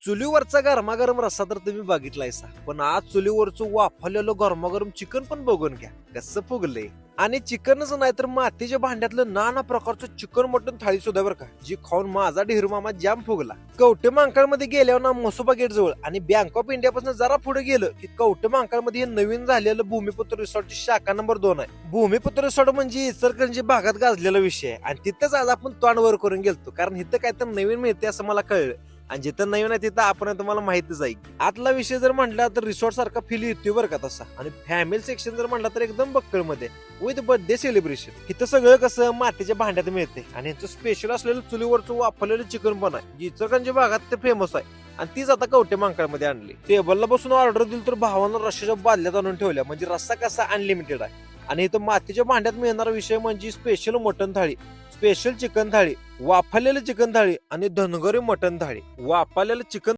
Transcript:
चुलीवरचा गरमागरम रस्सा तर तुम्ही बघितलायसा, पण आज चुलीवरचं वाफवलेलं गरमागरम चिकन पण बघून घ्या कसं फुगलंय. आणि चिकनच नाही तर मातीच्या भांड्यातलं नाना प्रकारचं चिकन मटन थाळी सुद्धा बरं का, जी खाऊन माझा ढेरू मामा जाम फुगला. कवटे मध्ये गेल्यावर ना मसोबा गेट जवळ आणि बँक ऑफ इंडिया पासून जरा पुढे गेलं की कवटे हे नवीन झालेलं भूमिपुत्र रिसॉर्टची शाखा नंबर 2 आहे. भूमिपुत्र रिसॉर्ट म्हणजे इचलकरंजी भागात गाजलेला विषय आहे आणि तिथंच आज आपण तोंड वर करून गेलतो, कारण इथं काय तर नवीन मिळते असं मला कळलं. आणि जिथं नवीन आहे तिथं आपण तुम्हाला माहितीच आहे. आतला विषय जर म्हटला तर रिसॉर्ट सारखा फील येतोय बरं का तसा. आणि फॅमिली सेक्शन जर म्हटला तर एकदम बक्कळ मध्ये विथ बर्थडे सेलिब्रेशन. इथं सगळं कसं मातीच्या भांड्यात मिळते आणि यांचं स्पेशल असलेलं चुलीवरचं वाफवलेलं चिकन पण आहे, जी इचलकरंजी भागात ते फेमस आहे. आणि तीच आता कवटे मध्ये आणली. टेबलला बसून ऑर्डर दिली तर भावानं रश्श्याच्या बादल्यात आणून ठेवल्या, म्हणजे रस्सा कसा अनलिमिटेड आहे. आणि इथं मातीच्या भांड्यात मिळणारा विषय म्हणजे स्पेशल मटन थाळी, स्पेशल चिकन थाळी, वाफवलेलं चिकन थाळी आणि धनगरी मटन थाळी. वाफवलेलं चिकन